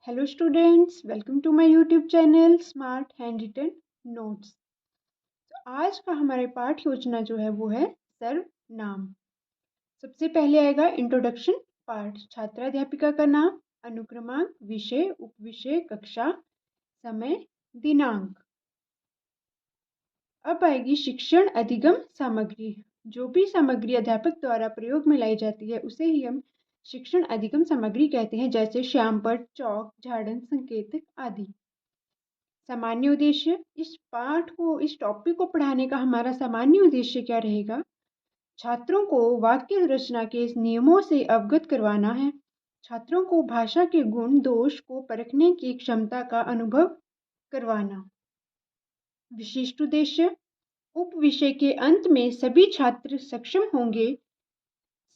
Hello students, welcome to my YouTube channel smart handwritten notes. आज का हमारे पाठ योजना जो है वो है सर्वनाम। सबसे पहले आएगा इंट्रोडक्शन पार्ट, छात्राध्यापिका का नाम, अनुक्रमांक, विषय, उपविषय, कक्षा, समय, दिनांक। अब आएगी शिक्षण अधिगम सामग्री। जो भी सामग्री अध्यापक द्वारा प्रयोग में लाई जाती है उसे ही हम शिक्षण अधिगम सामग्री कहते हैं, जैसे श्यामपट्ट, चौक, झाड़न, संकेतक आदि। सामान्य उद्देश्य, इस टॉपिक को पढ़ाने का हमारा सामान्य उद्देश्य क्या रहेगा? छात्रों को वाक्य रचना के नियमों से अवगत करवाना है। छात्रों को भाषा के गुण दोष को परखने की क्षमता का अनुभव करवाना। विशिष्ट उद्देश्य, उप विषय के अंत में सभी छात्र सक्षम होंगे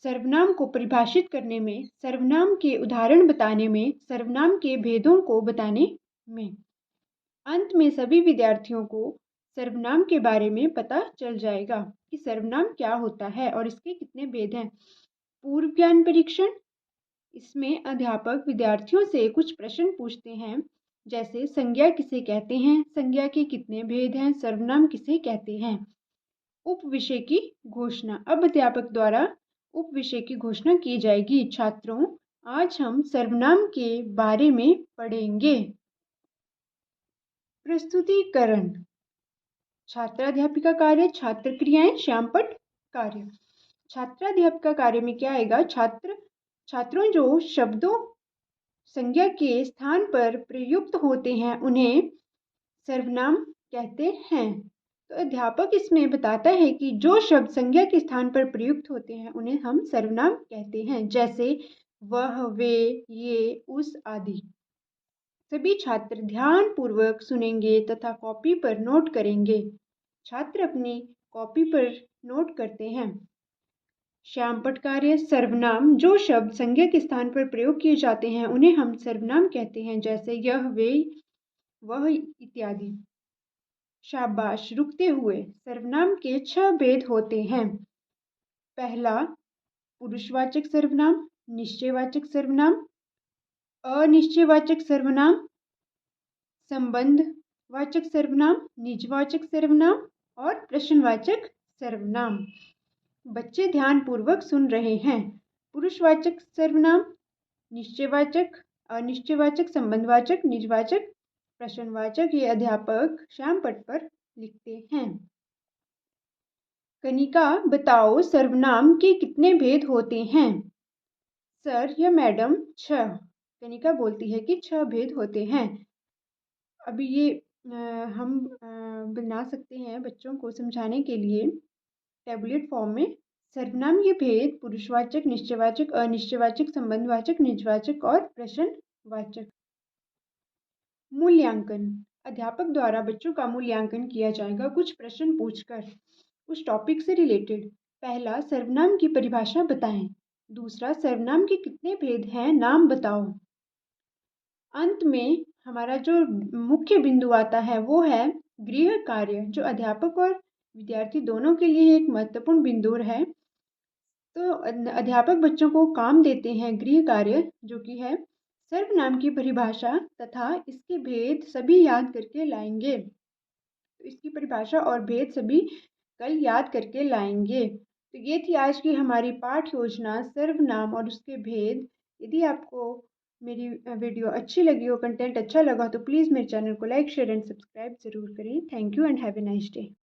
सर्वनाम को परिभाषित करने में, सर्वनाम के उदाहरण बताने में, सर्वनाम के भेदों को बताने में। अंत में सभी विद्यार्थियों को सर्वनाम के बारे में पता चल जाएगा कि सर्वनाम क्या होता है और इसके कितने भेद हैं। पूर्व ज्ञान परीक्षण, इसमें अध्यापक विद्यार्थियों से कुछ प्रश्न पूछते हैं, जैसे संज्ञा किसे कहते हैं, संज्ञा के कितने भेद हैं, सर्वनाम किसे कहते हैं। उप विषय की घोषणा, अब अध्यापक द्वारा उप विषय की घोषणा की जाएगी। छात्रों, आज हम सर्वनाम के बारे में पढ़ेंगे। प्रस्तुतिकरण, छात्राध्यापिका कार्य, छात्र क्रियाएं, श्यामपट्ट कार्य। छात्राध्यापिका कार्य में क्या आएगा? छात्रों जो शब्दों संज्ञा के स्थान पर प्रयुक्त होते हैं उन्हें सर्वनाम कहते हैं। तो अध्यापक इसमें बताता है कि जो शब्द संज्ञा के स्थान पर प्रयुक्त होते हैं उन्हें हम सर्वनाम कहते हैं, जैसे वह, वे, ये, उस आदि। सभी छात्र ध्यान पूर्वक सुनेंगे तथा कॉपी पर नोट करेंगे। छात्र अपनी कॉपी पर नोट करते हैं। श्यामपट्ट कार्य, सर्वनाम, जो शब्द संज्ञा के स्थान पर प्रयोग किए जाते हैं उन्हें हम सर्वनाम कहते हैं, जैसे यह, वे, वह इत्यादि। शाबाश, रुकते हुए, सर्वनाम के 6 भेद होते हैं। पहला, पुरुषवाचक सर्वनाम, निश्चयवाचक सर्वनाम, अनिश्चयवाचक सर्वनाम, संबंधवाचक सर्वनाम, निजवाचक सर्वनाम और प्रश्नवाचक सर्वनाम। बच्चे ध्यान पूर्वक सुन रहे हैं। पुरुषवाचक सर्वनाम, निश्चयवाचक, अनिश्चयवाचक, संबंधवाचक, निजवाचक, प्रश्नवाचक, ये अध्यापक श्यामपट्ट पर लिखते हैं। कनिका, बताओ सर्वनाम के कितने भेद होते हैं? सर या मैडम, 6। कनिका बोलती है कि 6 भेद होते हैं। अभी ये हम बना सकते हैं बच्चों को समझाने के लिए टैबलेट फॉर्म में। सर्वनाम के भेद पुरुषवाचक, निश्चयवाचक, अनिश्चयवाचक, संबंधवाचक, निजवाचक और प्रश्नवाचक। मूल्यांकन, अध्यापक द्वारा बच्चों का मूल्यांकन किया जाएगा कुछ प्रश्न पूछकर उस टॉपिक से रिलेटेड। पहला, सर्वनाम की परिभाषा बताएं। दूसरा, सर्वनाम के कितने भेद हैं, नाम बताओ। अंत में हमारा जो मुख्य बिंदु आता है वो है गृह कार्य, जो अध्यापक और विद्यार्थी दोनों के लिए एक महत्वपूर्ण बिंदु है। तो अध्यापक बच्चों को काम देते हैं गृह कार्य, जो कि है सर्वनाम की परिभाषा तथा इसके भेद सभी याद करके लाएंगे। तो इसकी परिभाषा और भेद सभी कल याद करके लाएंगे। तो ये थी आज की हमारी पाठ योजना, सर्वनाम और उसके भेद। यदि आपको मेरी वीडियो अच्छी लगी हो, कंटेंट अच्छा लगा, तो प्लीज़ मेरे चैनल को लाइक, शेयर एंड सब्सक्राइब ज़रूर करें। Thank you and have a nice day.